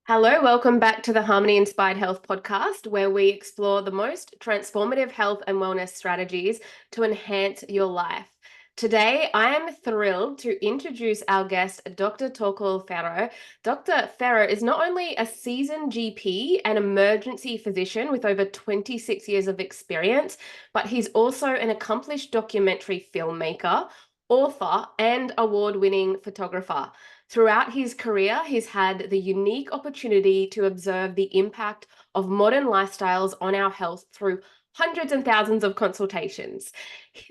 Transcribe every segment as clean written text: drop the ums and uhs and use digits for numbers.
Hello, welcome back to the Harmony Inspired Health podcast, where we explore the most transformative health and wellness strategies to enhance your life. Today, I am thrilled to introduce our guest, Dr. Torkil Færø. Dr. Færø is not only a seasoned GP and emergency physician with over 26 years of experience, but he's also an accomplished documentary filmmaker, author, and award-winning photographer. Throughout his career, he's had the unique opportunity to observe the impact of modern lifestyles on our health through hundreds and thousands of consultations.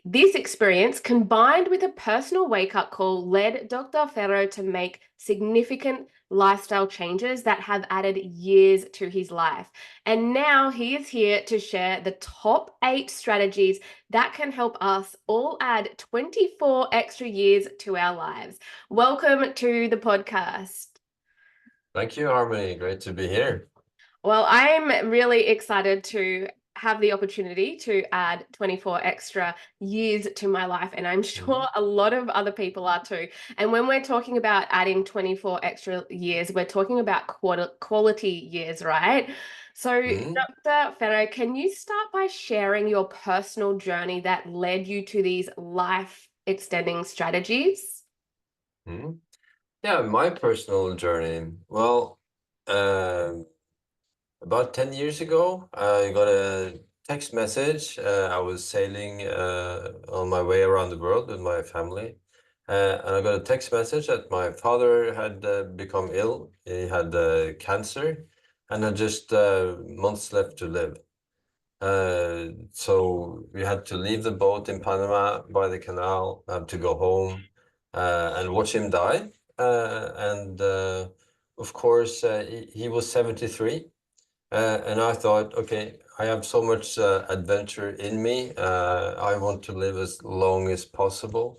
This experience, combined with a personal wake-up call, led Dr. Færø to make significant lifestyle changes that have added years to his life. And now he is here to share the top 8 strategies that can help us all add 24 extra years to our lives. Welcome to the podcast. Thank you, Harmony. Great to be here. Well, I'm really excited to have the opportunity to add 24 extra years to my life, and I'm sure a lot of other people are too. And when we're talking about adding 24 extra years, we're talking about quality years, right? So, Dr. Færø, can you start by sharing your personal journey that led you to these life extending strategies? Yeah, my personal journey. Well, about 10 years ago, I got a text message. I was sailing on my way around the world with my family. And I got a text message that my father had become ill. He had cancer and had just months left to live. So we had to leave the boat in Panama by the canal, to go home and watch him die. Of course, he was 73. And I thought, okay, I have so much adventure in me. I want to live as long as possible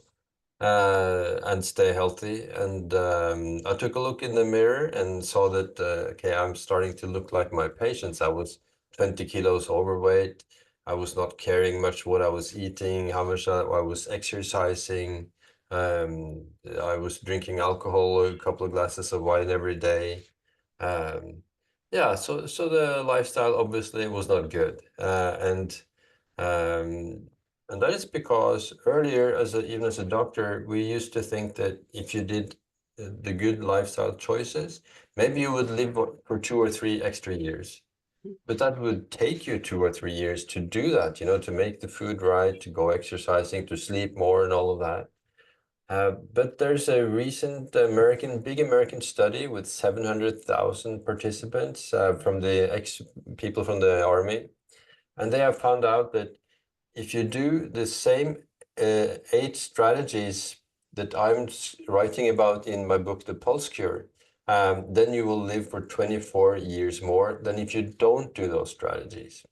and stay healthy. And I took a look in the mirror and saw that, okay, I'm starting to look like my patients. I was 20 kilos overweight. I was not caring much what I was eating, how much I was exercising. I was drinking alcohol, a couple of glasses of wine every day. Yeah, so the lifestyle obviously was not good, and that is because earlier, even as a doctor, we used to think that if you did the good lifestyle choices, maybe you would live for 2 or 3 extra years. But that would take you 2 or 3 years to do that, to make the food right, to go exercising, to sleep more and all of that. But there's a recent big American study with 700,000 participants from the people from the army. And they have found out that if you do the same 8 strategies that I'm writing about in my book, The Pulse Cure, then you will live for 24 years more than if you don't do those strategies.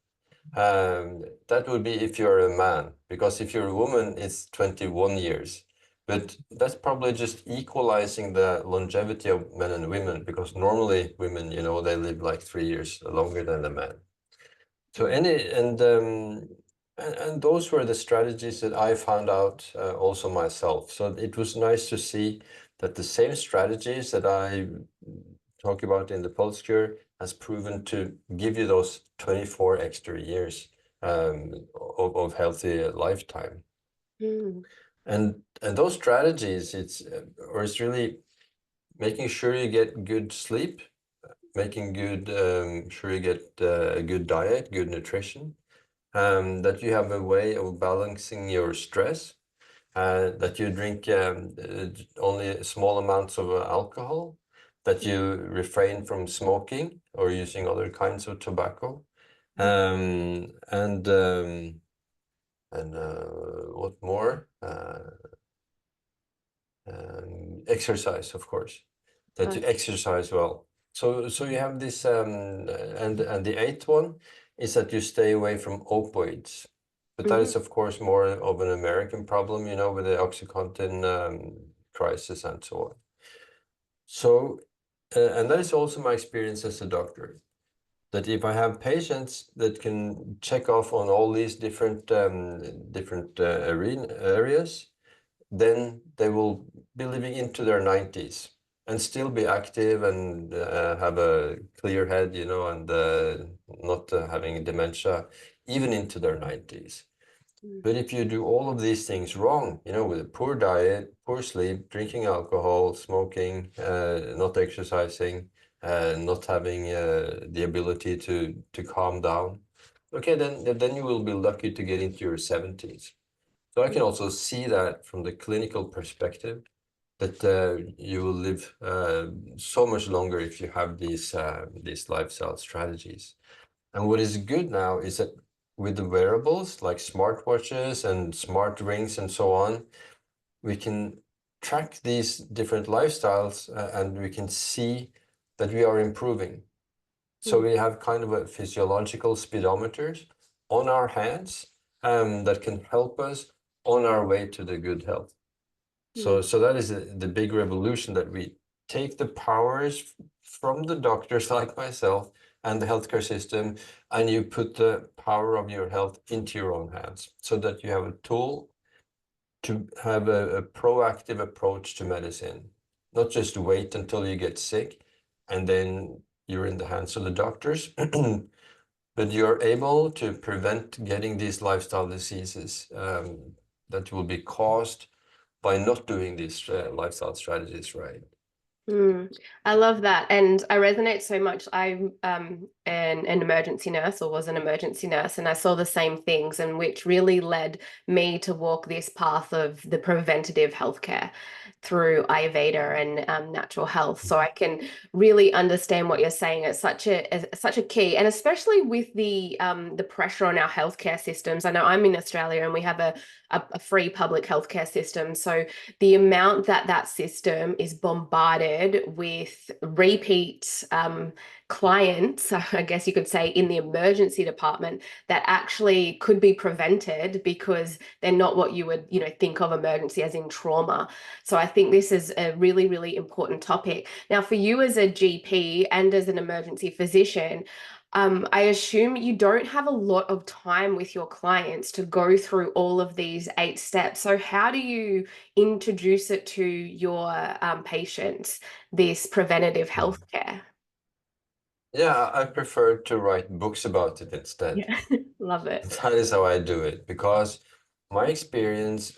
That would be if you're a man, because if you're a woman, it's 21 years. But that's probably just equalizing the longevity of men and women, because normally women, they live like 3 years longer than the men. So and those were the strategies that I found out also myself. So it was nice to see that the same strategies that I talk about in the Pulse Cure has proven to give you those 24 extra years of healthy lifetime. And those strategies, it's really making sure you get good sleep, making sure you get a good diet, good nutrition, that you have a way of balancing your stress, that you drink only small amounts of alcohol, that you refrain from smoking or using other kinds of tobacco, and what more? Exercise, of course, that you exercise well. So you have this, and the 8th one is that you stay away from opioids. But that is, of course, more of an American problem, with the OxyContin crisis and so on. So, and that is also my experience as a doctor, that if I have patients that can check off on all these different areas, then they will be living into their 90s. and still be active and have a clear head, you know, and not having dementia even into their 90s. Mm. But if you do all of these things wrong, you know, with a poor diet, poor sleep, drinking alcohol, smoking, not exercising, not having the ability to calm down, okay, then you will be lucky to get into your 70s. So I can also see that from the clinical perspective, that you will live so much longer if you have these lifestyle strategies. And what is good now is that with the wearables like smartwatches and smart rings and so on, we can track these different lifestyles and we can see that we are improving. So Mm. we have kind of a physiological speedometers on our hands that can help us on our way to the good health. Mm. So that is the big revolution, that we take the powers from the doctors like myself and the healthcare system, and you put the power of your health into your own hands so that you have a tool to have a proactive approach to medicine, not just wait until you get sick and then you're in the hands of the doctors, but you're able to prevent getting these lifestyle diseases that will be caused by not doing these lifestyle strategies right. Mm, I love that. And I resonate so much. I'm an emergency nurse, or was an emergency nurse, and I saw the same things, and which really led me to walk this path of the preventative healthcare through Ayurveda and natural health. So I can really understand what you're saying. It's such a key, and especially with the pressure on our healthcare systems. I know I'm in Australia, and we have a free public healthcare system. So the amount that that system is bombarded with repeat clients, I guess you could say, in the emergency department that actually could be prevented because they're not what you would, think of emergency as in trauma. So I think this is a really, really important topic. Now, for you as a GP and as an emergency physician, I assume you don't have a lot of time with your clients to go through all of these 8 steps. So how do you introduce it to your patients, this preventative Mm. healthcare? Yeah, I prefer to write books about it instead. Yeah, love it. That is how I do it, because my experience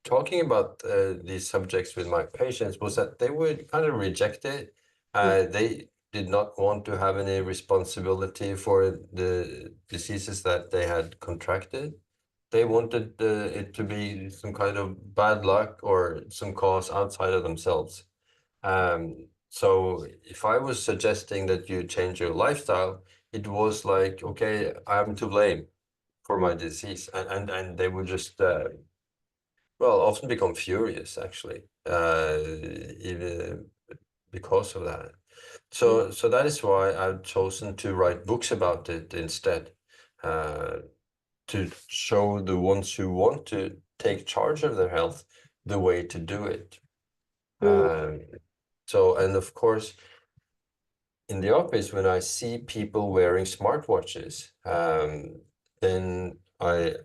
talking about these subjects with my patients was that they would kind of reject it. Mm, They did not want to have any responsibility for the diseases that they had contracted. They wanted it to be some kind of bad luck or some cause outside of themselves. So if I was suggesting that you change your lifestyle, it was like, okay, I'm to blame for mm, my disease, and they would just well, often become furious actually, even because of that. mm, So that is why I've chosen to write books about it instead, uh, to show the ones who want to take charge of their health the way to do it. mm, Um, so, and of course, in the office, when I see people wearing smartwatches, then I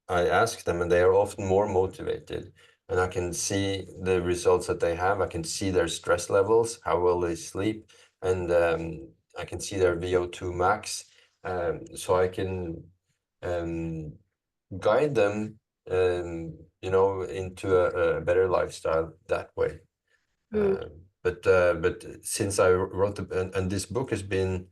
ask them, and they are often more motivated, and I can see the results that they have. I can see their stress levels, how well they sleep, and I can see their VO2 max, so I can um, guide them, you know, into a better lifestyle that way. mm. But since I wrote and this book has been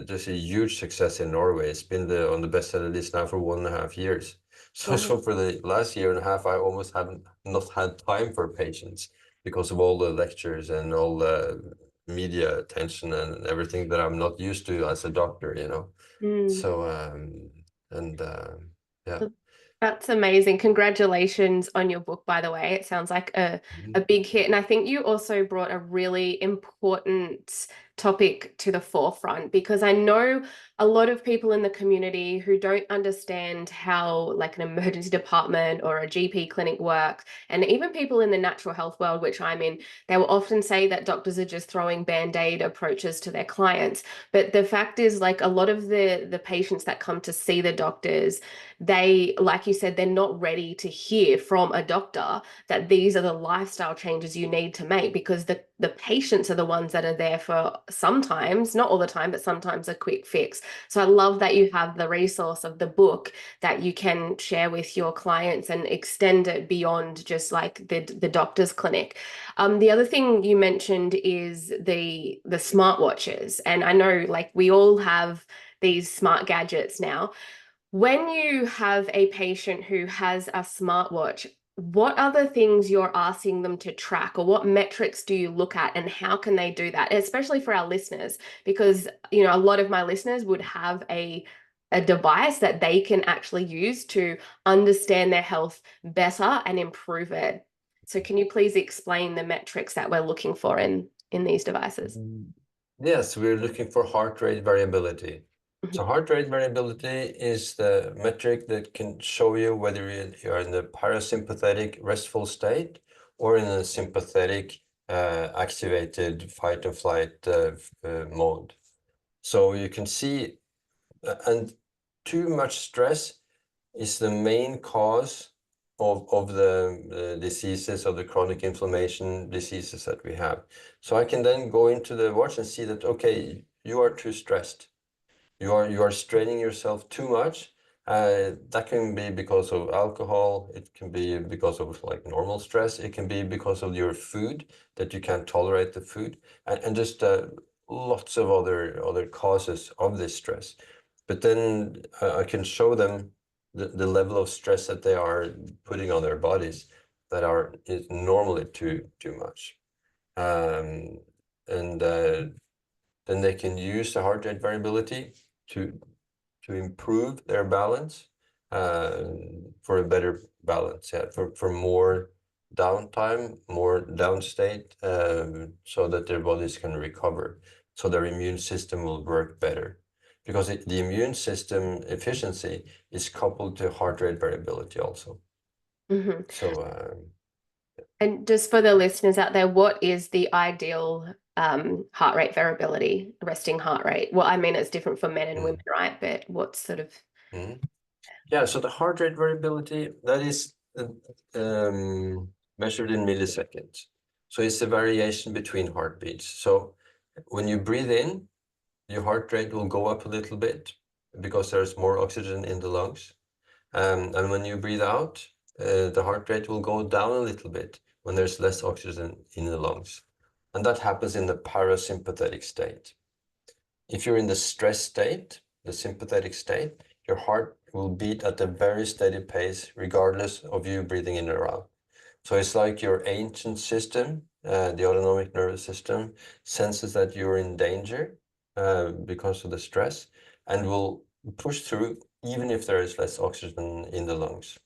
just a huge success in Norway. It's been on the bestseller list now for 1.5 years. So Wow. so for the last year and a half, I almost haven't not had time for patients because of all the lectures and all the media attention and everything that I'm not used to as a doctor, you know. Mm. So and yeah. That's amazing. Congratulations on your book, by the way. It sounds like a Mhm. big hit. And I think you also brought a really important topic to the forefront, because I know a lot of people in the community who don't understand how like an emergency department or a GP clinic works, and even people in the natural health world, which I'm in, they will often say that doctors are just throwing band-aid approaches to their clients. But the fact is, like, a lot of the patients that come to see the doctors, they, like you said, they're not ready to hear from a doctor that these are the lifestyle changes you need to make, because the patients are the ones that are there for sometimes, not all the time, but sometimes a quick fix. So I love that you have the resource of the book that you can share with your clients and extend it beyond just like the doctor's clinic. The other thing you mentioned is the smartwatches, and I know like we all have these smart gadgets now. When you have a patient who has a smartwatch, what other things you're asking them to track, or what metrics do you look at, and how can they do that? Especially for our listeners, because you know a lot of my listeners would have a device that they can actually use to understand their health better and improve it. So can you please explain the metrics that we're looking for in these devices? Yes, we're looking for heart rate variability. So heart rate variability is the metric that can show you whether you're in the parasympathetic restful state or in a sympathetic activated fight or flight mode. So you can see, and too much stress is the main cause of the diseases, of the chronic inflammation diseases that we have. So I can then go into the watch and see that, okay, you are too stressed. You are straining yourself too much. That can be because of alcohol. It can be because of like normal stress. It can be because of your food, that you can't tolerate the food, and just lots of other causes of this stress. But then I can show them the level of stress that they are putting on their bodies that is normally too much. And then they can use the heart rate variability to improve their balance, for a better balance, yeah, for more downtime, more downstate, so that their bodies can recover, so their immune system will work better. Because the immune system efficiency is coupled to heart rate variability also. Mhm. So And just for the listeners out there, what is the ideal heart rate variability, resting heart rate? Well, I mean, it's different for men and women, right? But what sort of... Yeah, so the heart rate variability, that is measured in milliseconds. So it's a variation between heartbeats. So when you breathe in, your heart rate will go up a little bit because there's more oxygen in the lungs. And when you breathe out, the heart rate will go down a little bit when there's less oxygen in the lungs. And that happens in the parasympathetic state. If you're in the stress state, the sympathetic state, your heart will beat at a very steady pace, regardless of you breathing in or out. So it's like your ancient system, the autonomic nervous system, senses that you're in danger because of the stress, and will push through even if there is less oxygen in the lungs.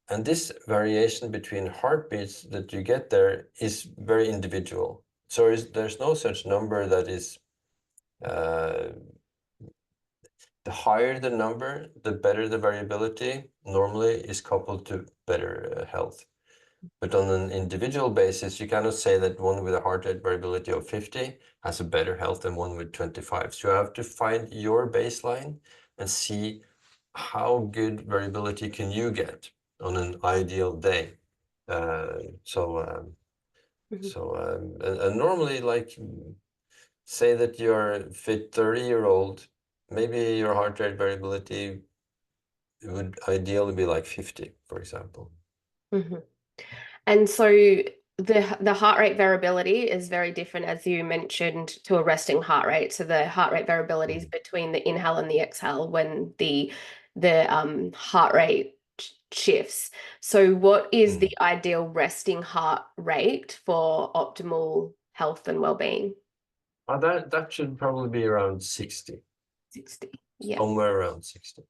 And this variation between heartbeats that you get there is very individual. So there's no such number that is the higher the number, the better the variability normally is coupled to better health. But on an individual basis, you cannot say that one with a heart rate variability of 50 has a better health than one with 25. So you have to find your baseline and see how good variability can you get on an ideal day. And normally, like, say that you're a fit 30-year-old, maybe your heart rate variability would ideally be like 50, for example. Mhm. And so the heart rate variability is very different, as you mentioned, to a resting heart rate. So the heart rate variability is between the inhale and the exhale when the heart rate shifts. So what is the ideal resting heart rate for optimal health and well-being? That should probably be around 60. 60. Yeah. Somewhere around 60.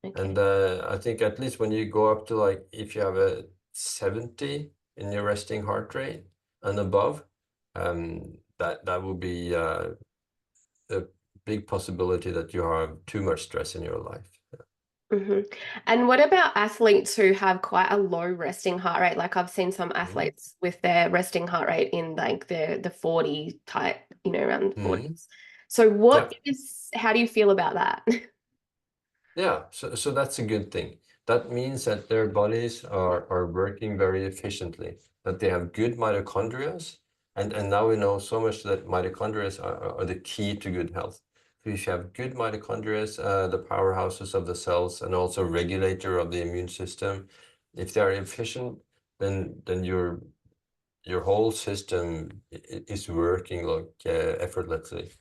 And Okay. I think at least when you go up to, like, if you have a 70 in your resting heart rate and above, that will be a big possibility that you have too much stress in your life. And what about athletes who have quite a low resting heart rate? Like I've seen some Mhm. athletes with their resting heart rate in like the 40 type, around Mhm. 40s. So Yeah. how do you feel about that? Yeah, so that's a good thing. That means that their bodies are working very efficiently, that they have good mitochondria, and now we know so much that mitochondria are the key to good health. So if you have good mitochondria, the powerhouses of the cells and also regulator of the immune system, if they are efficient, then your whole system is working like effortlessly.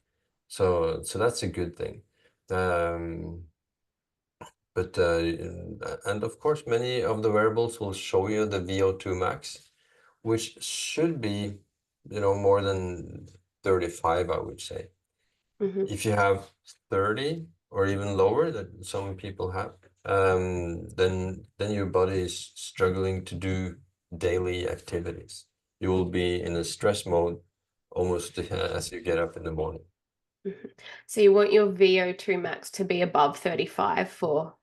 So that's a good thing. Um, but and of course, many of the wearables will show you the VO2 max, which should be, more than 35, I would say. Hmm. If you have 30 or even lower, that some people have, then your body is struggling to do daily activities. You will be in a stress mode almost as you get up in the morning. So you want your VO2 max to be above 35 for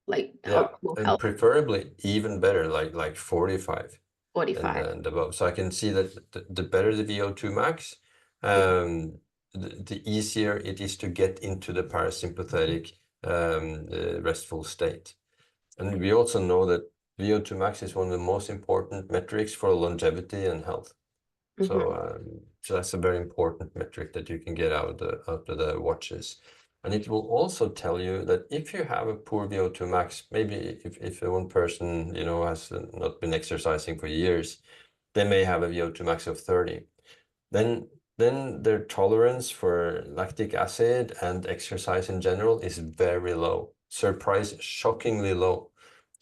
like Yeah, optimal and health, preferably even better, like 45 45. and above. So I can see that the better the VO2 max, the easier it is to get into the parasympathetic restful state. And we also know that VO2 max is one of the most important metrics for longevity and health. Hmm. So that's a very important metric that you can get out of the watches. And it will also tell you that if you have a poor VO2 max, maybe if one person, has not been exercising for years, they may have a VO2 max of 30. Then their tolerance for lactic acid and exercise in general is very low, shockingly low.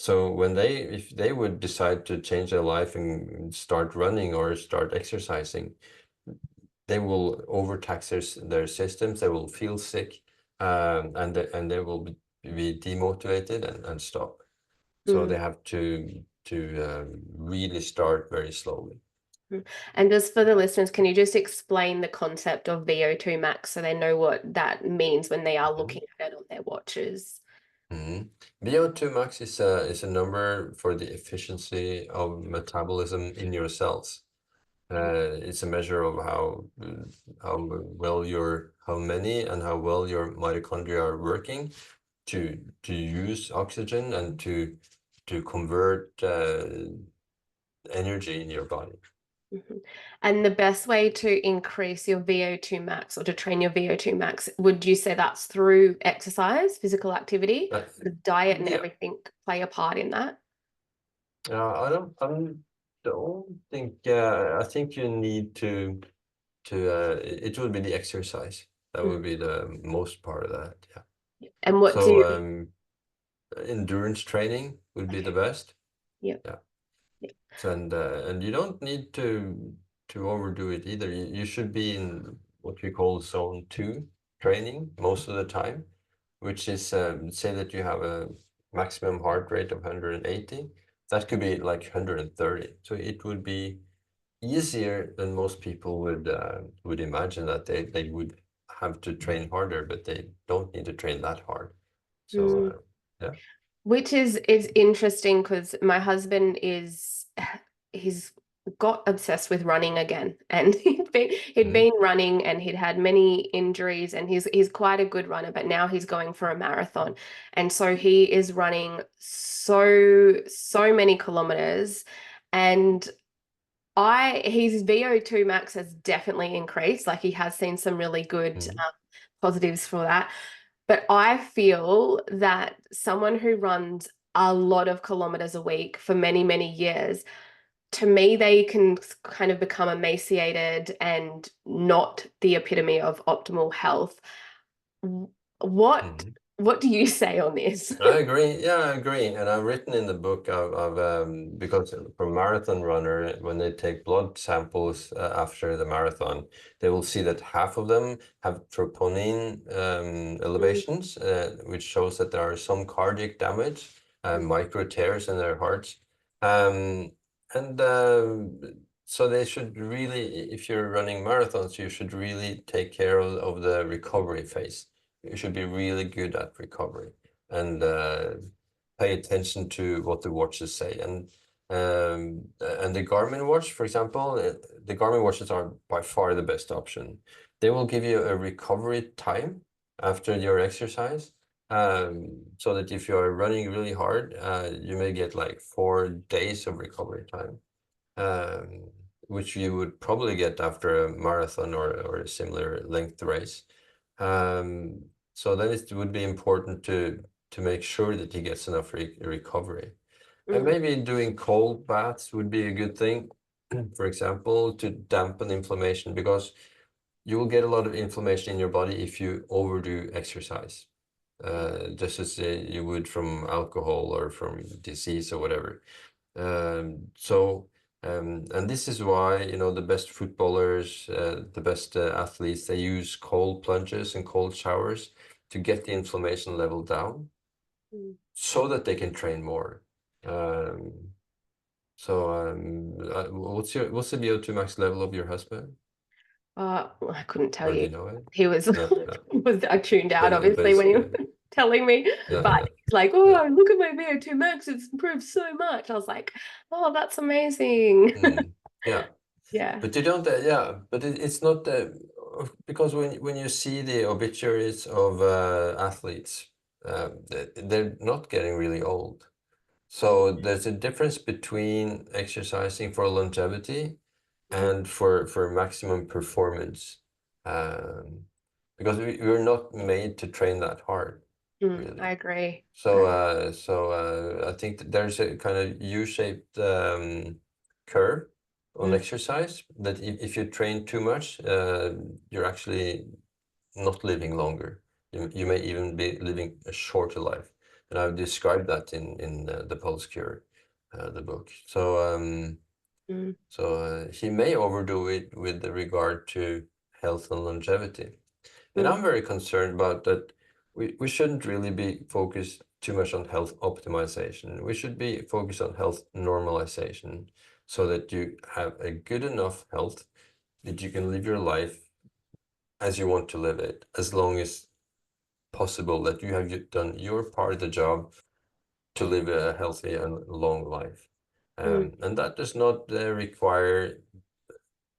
So if they would decide to change their life and start running or start exercising, they will overtax their systems, they will feel sick, and they will be demotivated and stop. So Mm. they have to really start very slowly. And just for the listeners, can you just explain the concept of VO2 max so they know what that means when they are Mhm. looking at it on their watches? VO2 max is a number for the efficiency of metabolism in your cells. It's a measure of how many and how well your mitochondria are working to use oxygen and to convert energy in your body. Mhm. And the best way to increase your VO2 max or to train your VO2 max, would you say that's through exercise, physical activity, Uh, the diet and yeah, everything play a part in that? I don't think. I think you need it would be the exercise. That would Mhm. be the most part of that. Yeah. And what do So you, endurance training would be the best. yeah. Yeah. Yeah. So, and you don't need to overdo it either. You should be in what we call zone 2 training most of the time, which is say that you have a maximum heart rate of 180. That could be like 130. So it would be easier than most people would imagine, that they would have to train harder, but they don't need to train that hard. So Mm. yeah. Which is interesting because my husband he's got obsessed with running again, and he'd Mhm. been running and he'd had many injuries, and he's quite a good runner, but now he's going for a marathon, and so he is running so many kilometers, and I his VO2 max has definitely increased. Like he has seen some really good Mhm. positives for that. But I feel that someone who runs a lot of kilometers a week for many years, to me, they can kind of become emaciated and not the epitome of optimal health. What Mhm. what do you say on this? I agree. Yeah, I agree. And I've written in the book because for marathon runner, when they take blood samples after the marathon, they will see that half of them have troponin Mm, elevations, which shows that there are some cardiac damage, mm, micro tears in their hearts. And so they should really, if you're running marathons, you should really take care of the recovery phase. You should be really good at recovery and pay attention to what the watches say. And the Garmin watch, for example, the Garmin watches are by far the best option. They will give you a recovery time after your exercise. So that if you're running really hard, you may get like 4 days of recovery time, which you would probably get after a marathon or a similar length race. So then it would be important to make sure that he gets enough recovery. And maybe doing cold baths would be a good thing, for example, to dampen inflammation, because you will get a lot of inflammation in your body if you overdo exercise, just as you would from alcohol or from disease or whatever. And this is why, you know, the best footballers, the best athletes, they use cold plunges and cold showers to get the inflammation level down so that they can train more. What's the VO2 max level of your husband? I couldn't tell Or do you. you know it? He was No, no. was I tuned out But obviously it's when he was good. telling me, Yeah, but yeah, he's like, yeah. "Oh, look at my VO2 max; it's improved so much." I was like, "Oh, that's amazing." Yeah. Yeah. But you don't, yeah, but it's not because when you see the obituaries of athletes, they're not getting really old. So there's a difference between exercising for longevity and for maximum performance, um, because we're not made to train that hard, I really. agree. I think that there's a kind of U-shaped curve on Mm, exercise, that if you train too much, you're actually not living longer. You may even be living a shorter life. And I've described that in The Pulse Cure, the book. mm, He may overdo it with regard to health and longevity. And mm, I'm very concerned about that. We shouldn't really be focused too much on health optimization. We should be focused on health normalization, so that you have a good enough health that you can live your life as you want to live it, as long as possible, that you have done your part of the job to live a healthy and long life. mm, And that does not require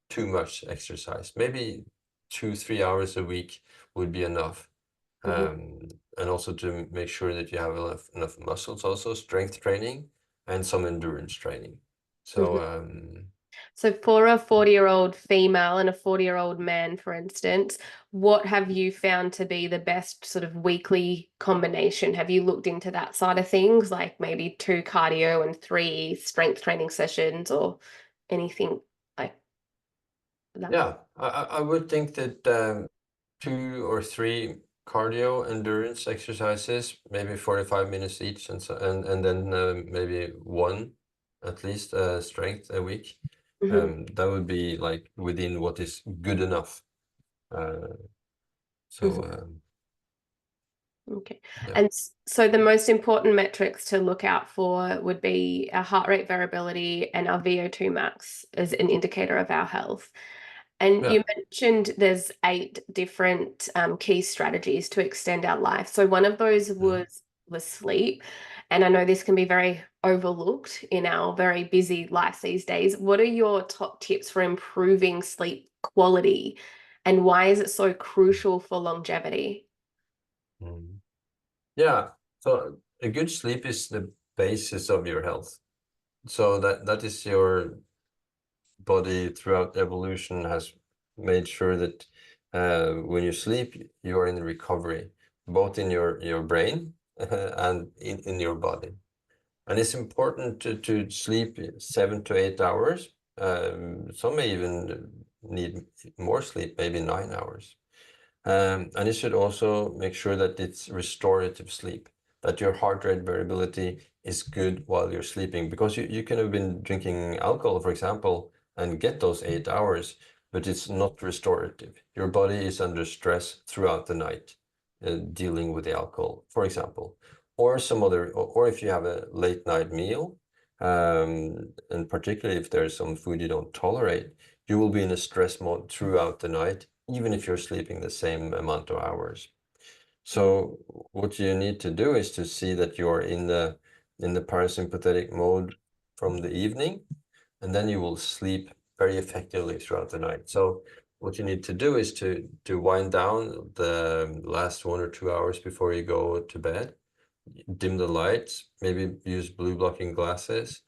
too much exercise. Maybe 2-3 hours a week would be enough. mhm, And also to make sure that you have enough muscles, also strength training and some endurance training. So mhm. So for a 40-year-old female and a 40-year-old man, for instance, what have you found to be the best sort of weekly combination? Have you looked into that side of things, like maybe 2 cardio and 3 strength training sessions or anything like that? yeah, I would think that 2 or 3 cardio endurance exercises, maybe 45 minutes each, and then maybe one at least strength a week. Mhm. That would be like within what is good enough. Uh, so Mhm. Okay. yeah, And so the most important metrics to look out for would be our heart rate variability and our VO2 max as an indicator of our health. And yeah. you mentioned there's 8 different key strategies to extend our life. So one of those Mm. was sleep. And I know this can be very overlooked in our very busy lives these days. What are your top tips for improving sleep quality? And why is it so crucial for longevity? Mm. Yeah, so a good sleep is the basis of your health. So that is your body throughout evolution has made sure that when you sleep, you are in recovery, both in your brain and in your body. And it's important to sleep 7 to 8 hours. Some may even need more sleep, maybe 9 hours. And you should also make sure that it's restorative sleep, that your heart rate variability is good while you're sleeping, because you can have been drinking alcohol, for example, and get those 8 hours, but it's not restorative. Your body is under stress throughout the night, dealing with the alcohol, for example, or some other, or if you have a late night meal, and particularly if there's some food you don't tolerate, you will be in a stress mode throughout the night, even if you're sleeping the same amount of hours. So what you need to do is to see that you're in the parasympathetic mode from the evening, and then you will sleep very effectively throughout the night. So what you need to do is to wind down the last 1 or 2 hours before you go to bed, dim the lights, maybe use blue blocking glasses,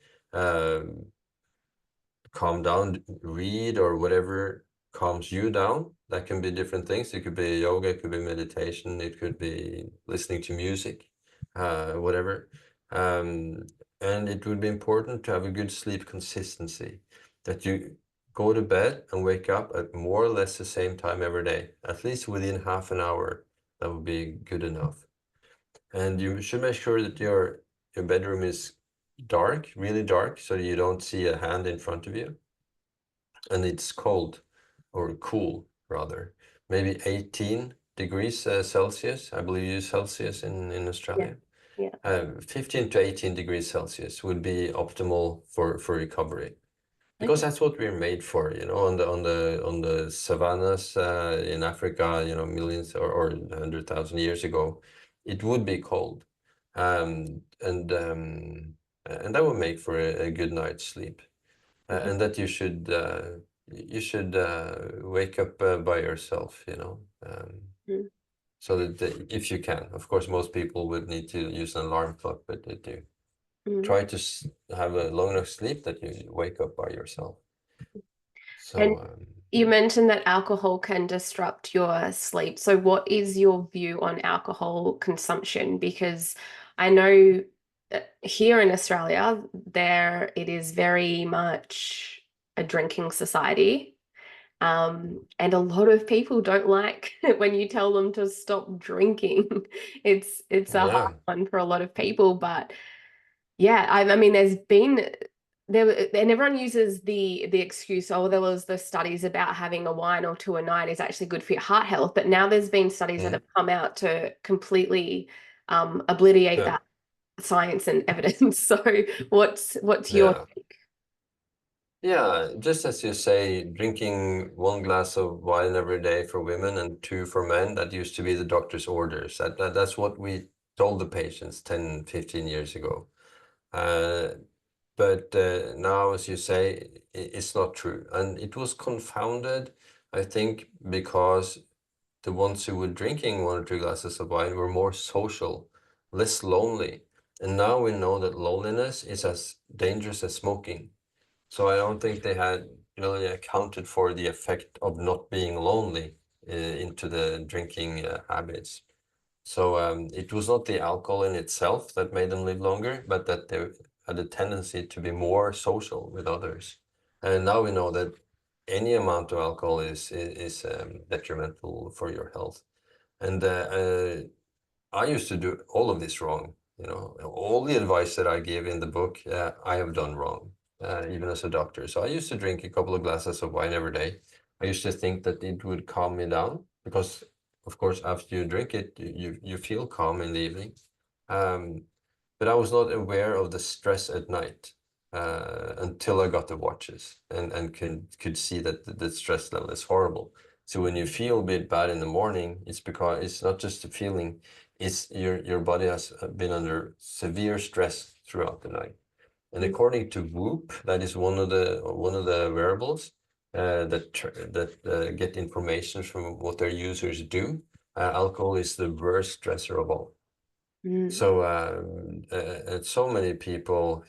calm down, read, or whatever calms you down. That can be different things. It could be yoga, it could be meditation, it could be listening to music, whatever. And it would be important to have a good sleep consistency, that you go to bed and wake up at more or less the same time every day, at least within half an hour. That would be good enough. And you should make sure that your bedroom is dark, really dark, so you don't see a hand in front of you. And it's cold, or cool rather, maybe 18 degrees Celsius. I believe you use Celsius in Australia. Yeah. 15 to 18 degrees Celsius would be optimal for recovery, because Okay. that's what we're made for, you know, on the savannas in Africa, you know, millions or 100,000 years ago, it would be cold, and that would make for a good night's sleep, and that you should wake up by yourself, you know, Mm. so that if you can. Of course, most people would need to use an alarm clock, but that you Mm. try to have a long enough sleep that you wake up by yourself. And So you mentioned that alcohol can disrupt your sleep. So, what is your view on alcohol consumption? Because I know here in Australia, there it is very much a drinking society. And a lot of people don't like when you tell them to stop drinking. It's a hard yeah, one for a lot of people, but yeah, I mean, there's been there, and everyone uses the excuse, oh, there was the studies about having a wine or two a night is actually good for your heart health, but now there's been studies that mm, have come out to completely obliterate yeah, that science and evidence. So, what's your yeah. Yeah, just as you say, drinking 1 glass of wine every day for women and 2 for men, that used to be the doctor's orders. That's what we told the patients 10, 15 years ago. Uh, but now, as you say, it's not true. And it was confounded, I think, because the ones who were drinking 1 or 2 glasses of wine were more social, less lonely. And now we know that loneliness is as dangerous as smoking. So I don't think they had really accounted for the effect of not being lonely into the drinking habits. So it was not the alcohol in itself that made them live longer, but that they had a tendency to be more social with others. And now we know that any amount of alcohol is detrimental for your health. And I used to do all of this wrong. You know, all the advice that I give in the book, I have done wrong, even as a doctor. So I used to drink a couple of glasses of wine every day. I used to think that it would calm me down because, of course, after you drink it, you feel calm in the evening. Um, but I was not aware of the stress at night until I got the watches and could see that the stress level is horrible. So when you feel a bit bad in the morning, it's because it's not just a feeling, it's your body has been under severe stress throughout the night. And Mm. according to Whoop, that is one of the wearables that get information from what their users do. Alcohol is the worst stressor of all. Mm. So and so many people,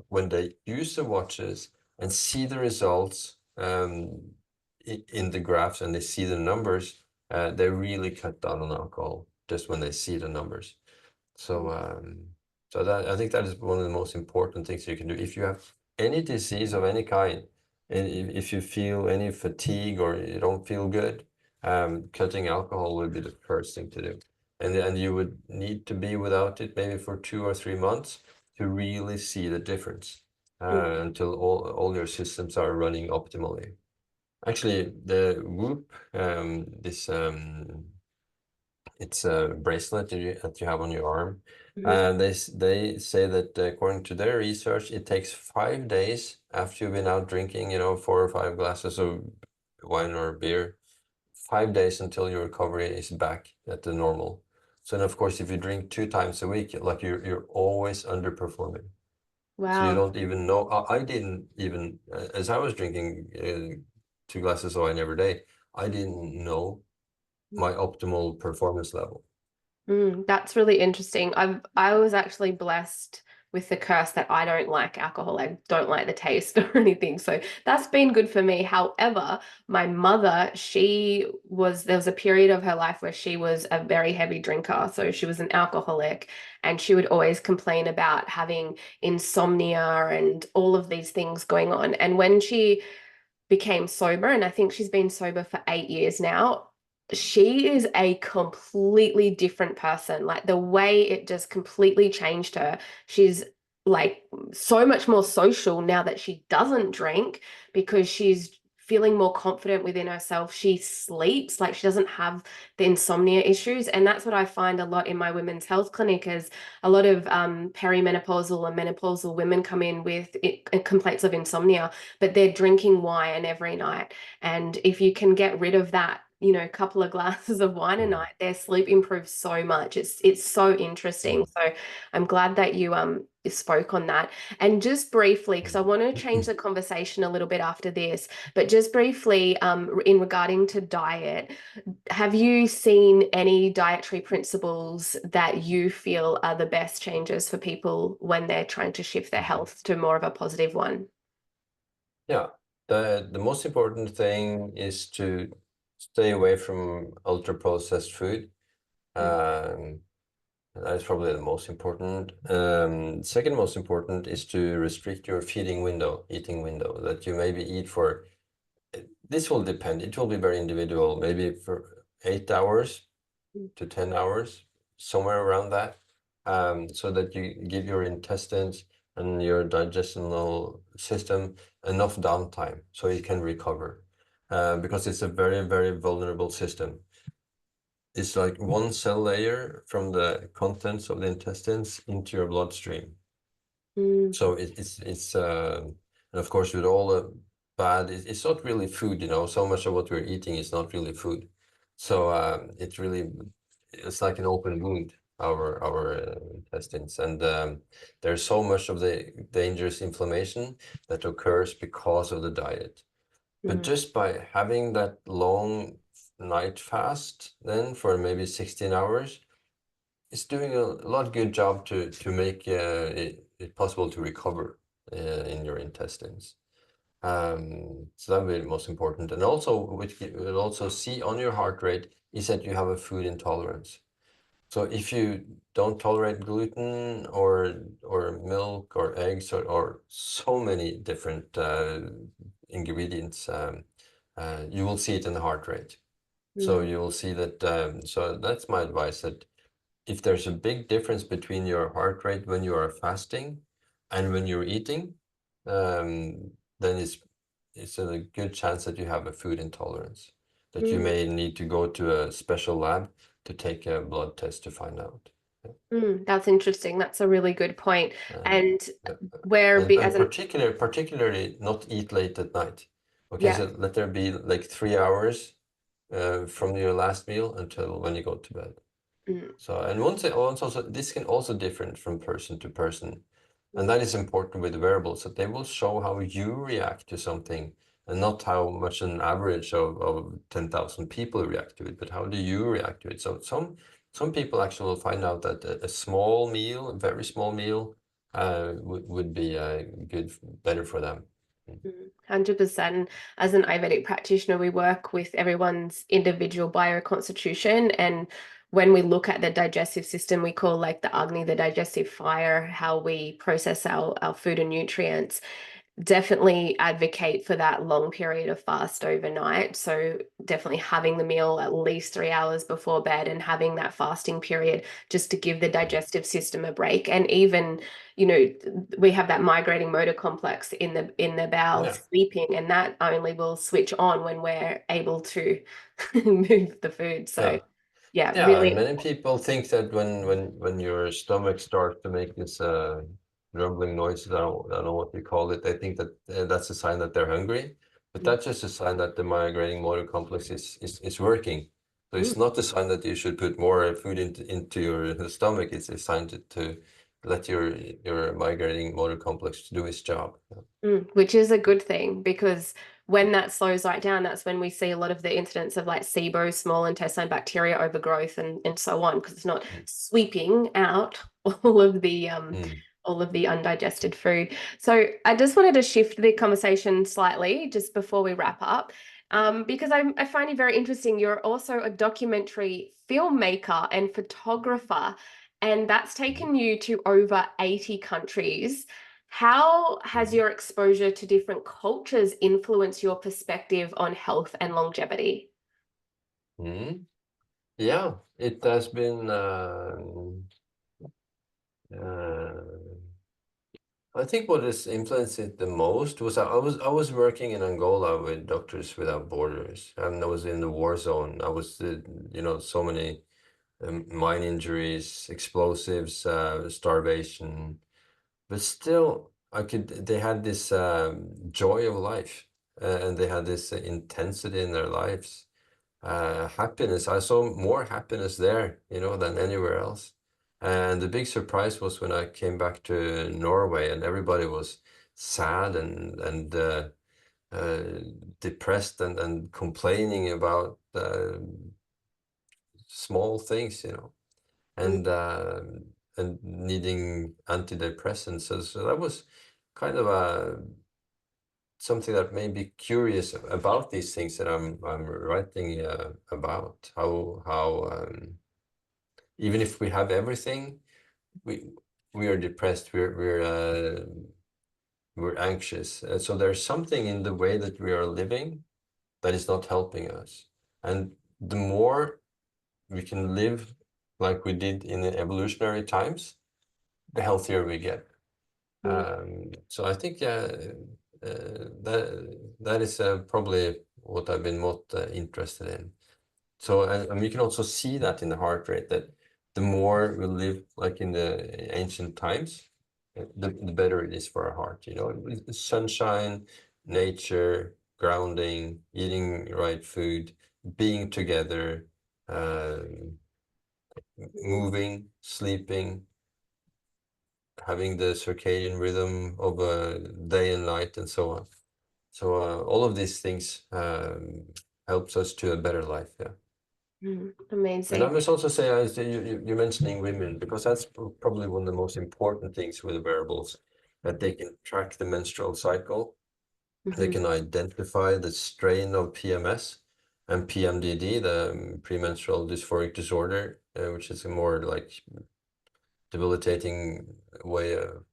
when they use the watches and see the results in the graphs and they see the numbers, they really cut down on alcohol just when they see the numbers. So so that I think that is one of the most important things you can do. If you have any disease of any kind, and if you feel any fatigue or you don't feel good, cutting alcohol would be the first thing to do. And you would need to be without it maybe for 2 or 3 months to really see the difference Mm. until all your systems are running optimally. Actually, the Whoop, this it's a bracelet that you have on your arm. Mhm. They say that according to their research, it takes 5 days after you've been out drinking, 4 or 5 glasses of wine or beer, 5 days until your recovery is back at the normal. So, and of course, if you drink 2 times a week, like you're always underperforming. So you Wow. don't even know. I didn't even, as I was drinking 2 glasses of wine every day, I didn't know my optimal performance level. That's really interesting. I was actually blessed with the curse that I don't like alcohol. I don't like the taste or anything. So that's been good for me. However, my mother, there was a period of her life where she was a very heavy drinker. So she was an alcoholic and she would always complain about having insomnia and all of these things going on. And when she became sober, and I think she's been sober for 8 years now, she is a completely different person. Like the way it just completely changed her. She's like so much more social now that she doesn't drink because she's feeling more confident within herself. She sleeps, like she doesn't have the insomnia issues. And that's what I find a lot in my women's health clinic is a lot of perimenopausal and menopausal women come in with complaints of insomnia, but they're drinking wine every night. And if you can get rid of that, couple of glasses of wine a Mm. night, their sleep improves so much. It's so interesting. Mm. So I'm glad that you spoke on that. And just briefly, because I want to change Mm. the conversation a little bit after this, but just briefly, in regarding to diet, have you seen any dietary principles that you feel are the best changes for people when they're trying to shift their health to more of a positive one? Yeah, the most important thing is to stay away from ultra processed food. Mm, Um, that's probably the most important. Second most important is to restrict your eating window, that you maybe eat for, this will depend, it will be very individual, maybe for 8 hours mm, to 10 hours, somewhere around that, so that you give your intestines and your digestional system enough downtime so it can recover, because it's a very, very vulnerable system. It's like one cell layer from the contents of the intestines into your bloodstream. mm, So and of course with all the bad, it's not really food, so much of what we're eating is not really food. So it's like an open wound, our intestines, and there's so much of the dangerous inflammation that occurs because of the diet. But mm, just by having that long night fast, then for maybe 16 hours, it's doing a lot good job to make it possible to recover in your intestines. So that would be the most important. And also, which you will also see on your heart rate is that you have a food intolerance. So if you don't tolerate gluten or milk or eggs or so many different ingredients, you will see it in the heart rate. So mm, you will see that. So that's my advice, that if there's a big difference between your heart rate when you are fasting and when you're eating, then it's a good chance that you have a food intolerance, that you mm, may need to go to a special lab to take a blood test to find out. That's interesting. That's a really good point. And And uh, as and an, particularly not eat late at night. Okay, yeah. so let there be like 3 hours from your last meal until when you go to bed. Mm, So, and once also, this can also differ from person to person. And that is important with wearables, that they will show how you react to something and not how much an average of 10,000 people react to it, but how do you react to it? So some people actually will find out that a small meal, a very small meal, would be good, better for them. 100%. As an Ayurvedic practitioner, we work with everyone's individual bioconstitution. And when we look at the digestive system, we call like the Agni, the digestive fire, how we process our food and nutrients. Definitely advocate for that long period of fast overnight. So definitely having the meal at least 3 hours before bed and having that fasting period just to give the digestive system a break. And even, we have that migrating motor complex in the Yeah. bowels sleeping, and that only will switch on when we're able to move the food. So Yeah. Yeah, Yeah, really and many important. people think that when your stomach starts to make this rumbling noises, I don't know what we call it, they think that that's a sign that they're hungry, but Mm, that's just a sign that the migrating motor complex is working. So mm. it's not a sign that you should put more food into your stomach. It's a sign to let your migrating motor complex do its job. Which is a good thing, because when that slows right down, that's when we see a lot of the incidents of like SIBO, small intestine bacteria overgrowth, and so on, because it's not sweeping out all of the Mm. all of the undigested food. So I just wanted to shift the conversation slightly just before we wrap up, because I find you very interesting. You're also a documentary filmmaker and photographer, and that's Mm. taken you to over 80 countries. How has Mm. your exposure to different cultures influenced your perspective on health and longevity? Mm. Yeah, it has been uh, I think what has influenced it the most was I was working in Angola with Doctors Without Borders, and I was in the war zone. I was so many mine injuries, explosives, starvation, but still I could. They had this joy of life, and they had this intensity in their lives, happiness. I saw more happiness there, than anywhere else. And the big surprise was when I came back to Norway and everybody was sad and depressed and complaining about small things, Mm, and uh, and needing antidepressants. So that was kind of a something that made me curious about these things that I'm writing about. How even if we have everything, we we are depressed. We're anxious. So there's something in the way that we are living that is not helping us. And the more we can live like we did in the evolutionary times, the healthier we get. mm, So I think, yeah, that is probably what I've been most interested in. So, and we can also see that in the heart rate, that the more we live like in the ancient times, the better it is for our heart. Sunshine, nature, grounding, eating right food, being together, um, moving, sleeping, having the circadian rhythm of day and night, and so on. So all of these things helps us to a better life. Yeah. And I amazing. must also say, you're mentioning women, because that's probably one of the most important things with wearables, that they can track the menstrual cycle. They Mhm. can identify the strain of PMS and PMDD, the premenstrual dysphoric disorder, which is a more like debilitating way of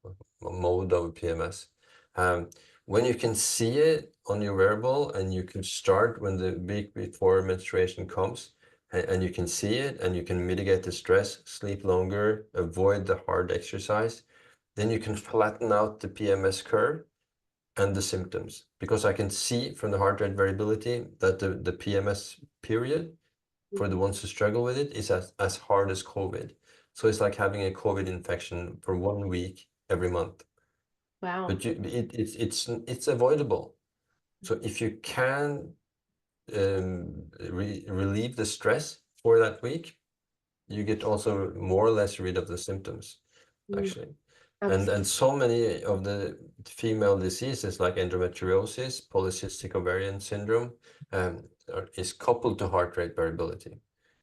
mode of PMS. Um, when you can see it on your wearable and you can start when the week before menstruation comes, and you can see it and you can mitigate the stress, sleep longer, avoid the hard exercise, then you can flatten out the PMS curve and the symptoms, because I can see from the heart rate variability that the PMS period for the ones who struggle with it is as hard as COVID. So it's like having a COVID infection for 1 week every month. Wow. But it's avoidable. So if you can relieve the stress for that week, you get also more or less rid of the symptoms, Mm, actually. And absolutely. so many of the female diseases like endometriosis, polycystic ovarian syndrome, is coupled to heart rate variability.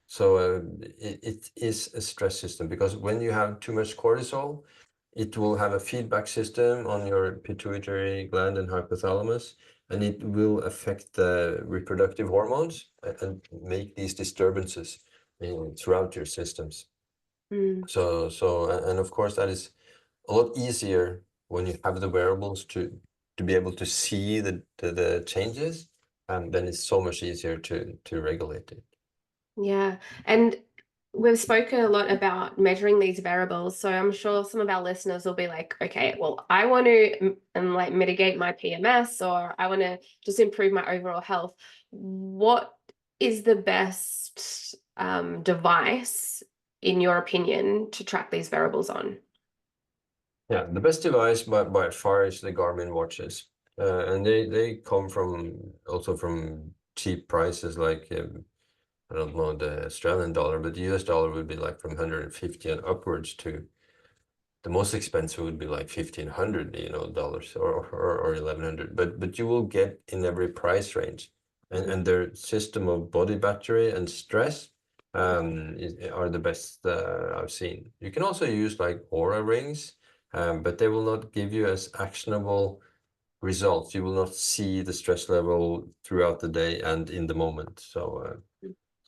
So it is a stress system, because when you have too much cortisol, it will have a feedback system on your pituitary gland and hypothalamus, and it will affect the reproductive hormones and make these disturbances throughout your systems. Mm, And of course, that is a lot easier when you have the wearables to be able to see the changes, and then it's so much easier to regulate it. yeah. And we've spoken a lot about measuring these variables. So I'm sure some of our listeners will be like, okay, well, I want to like mitigate my PMS, or I want to just improve my overall health. What is the best device, in your opinion, to track these variables on? Yeah, the best device by far is the Garmin watches. And they come also from cheap prices, like I don't know the Australian dollar, but the US dollar would be like from 150 and upwards to the most expensive would be like 1,500, dollars or 1,100. But you will get in every price range, and their system of body battery and stress are the best I've seen. You can also use like Aura rings, but they will not give you as actionable results. You will not see the stress level throughout the day and in the moment. So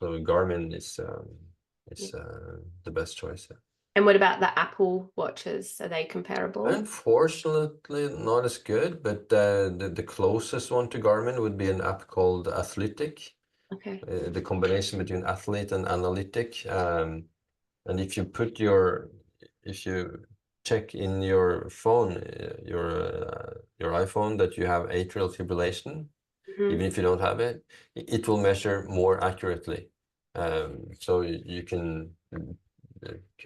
Garmin is the best choice. And what about the Apple watches? Are they comparable? Unfortunately, not as good, but the closest one to Garmin would be an app called Athletic. Okay. The combination between athlete and analytic. And if you check in your phone, your iPhone, that you have atrial fibrillation, even if you don't have it, it will measure more accurately. So you can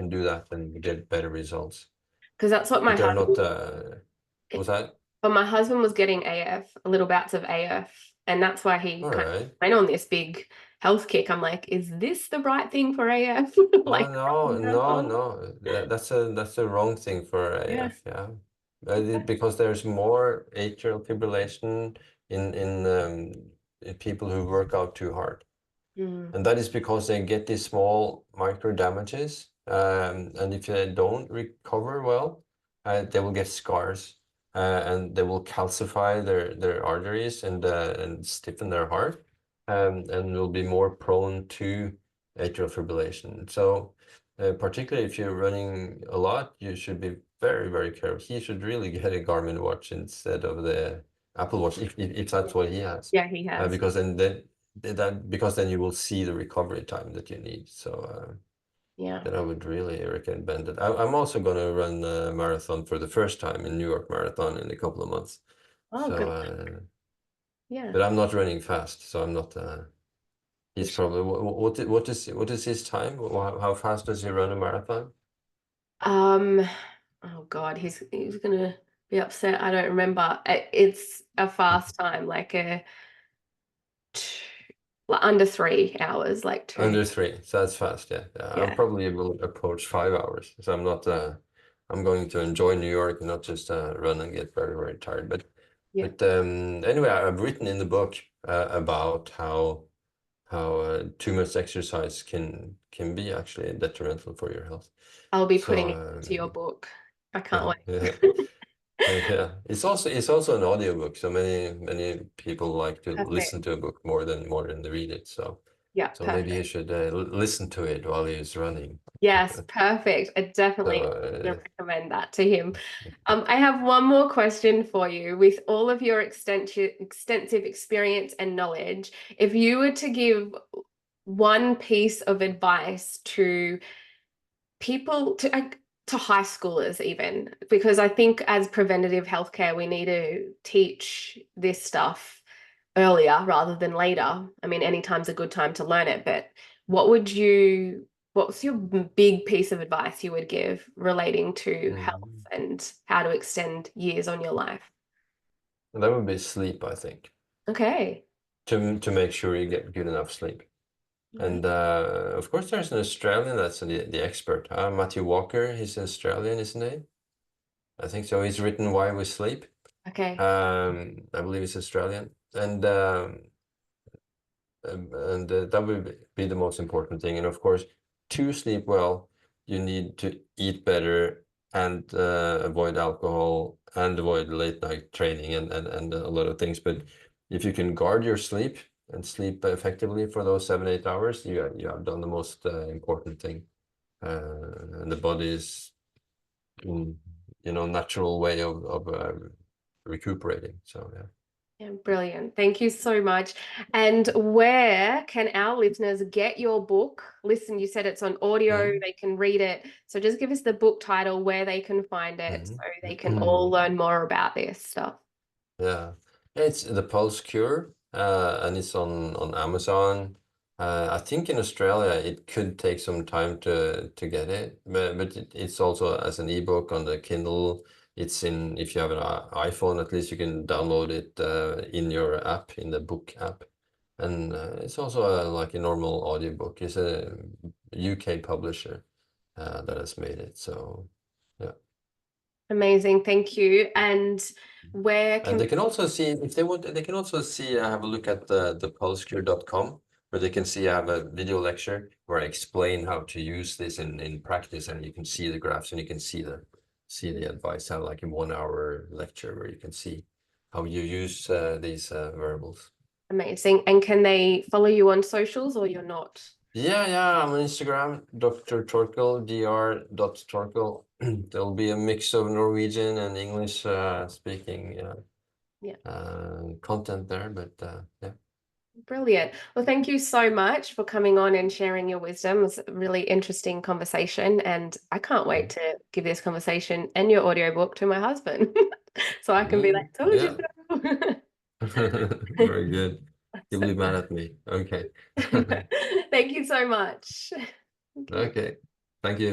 do that and get better results. Because that's what my But they're husband, not, was that? but my husband was getting AF, little bouts of AF, and that's why he All kind of right. went on this big health kick. I'm like, is this the right thing for AF? Oh Like, no, no, marathon? no. That's a wrong thing for Yeah. AF, yeah. Because there's more atrial fibrillation in people who work out too hard. Mm. And that is because they get these small micro damages, and if they don't recover well, they will get scars, and they will calcify their arteries and stiffen their heart, and will be more prone to atrial fibrillation. So, particularly if you're running a lot, you should be very, very careful. He should really get a Garmin watch instead of the Apple Watch, if that's what he has, Yeah, he has. because then you will see the recovery time that you need. So Yeah. then I would really recommend it. I'm also going to run a marathon for the first time in New York Marathon in a couple of months. Oh, So, good. Yeah. but I'm not running fast, so I'm not. You He's should. probably what is his time? How fast does he run a marathon? Um, oh God, he's gonna be upset. I don't remember. It's a fast time, like like under 3 hours, like two. Under 3, so that's fast. Yeah, yeah. I'm Yeah. probably will approach 5 hours. So I'm not. I'm going to enjoy New York and not just run and get very, very tired. But Yeah. but anyway, I've written in the book about how too much exercise can be actually detrimental for your health. I'll be putting So it into your book. I yeah, can't yeah. wait. Yeah, it's also an audiobook, so many people like to Perfect. listen to a book more than to read it. So Yeah, so maybe he perfect. should listen to it while he's running. Yes, perfect. I So definitely gonna recommend that to him. I have one more question for you. With all of your extensive experience and knowledge, if you were to give one piece of advice to people, to high schoolers even, because I think as preventative healthcare, we need to teach this stuff earlier rather than later. I mean, any time's a good time to learn it, but what's your big piece of advice you would give relating to health mm, and how to extend years on your life? that would be sleep, I think, Okay. to make sure you get good enough sleep. Right. And of course, there's an Australian that's the expert. Matthew Walker, he's Australian, isn't he? I think so. He's written Why We Sleep. Okay. I believe he's Australian, and that would be the most important thing. And of course, to sleep well, you need to eat better and avoid alcohol and avoid late night training and a lot of things. But if you can guard your sleep and sleep effectively for those 7-8 hours, you have done the most important thing. And the body's natural way of recuperating. So yeah. Yeah, brilliant. Thank you so much. And where can our listeners get your book? Listen, you said it's on audio, Mhm. they can read it. So just give us the book title, where they can find it, so they can all Mhm. learn more about this stuff. Yeah, it's the Pulse Cure, and it's on Amazon. I think in Australia it could take some time to get it, but it's also as an ebook on the Kindle. It's in, if you have an iPhone, at least you can download it in your app, in the book app. And it's also like a normal audiobook. It's a UK publisher that has made it. So yeah. Amazing, thank you. And where And can they can also see, if they want, they can also see, have a look at the pulsecure.com, where they can see I have a video lecture where I explain how to use this in practice, and you can see the graphs and you can see the advice. I have like a 1 hour lecture where you can see how you use these variables. Amazing. And can they follow you on socials, or you're not? Yeah, I'm on Instagram, Dr. Torkil, dr.torkil. There'll be a mix of Norwegian and English speaking content there, but yeah. Brilliant. Well, thank you so much for coming on and sharing your wisdom. It was a really interesting conversation, and I can't wait to give this conversation and your audiobook to my husband so I can be like, told you Yeah. so. Very good. You'll be mad at me. Okay. Thank you so much. Okay. Okay. Thank you.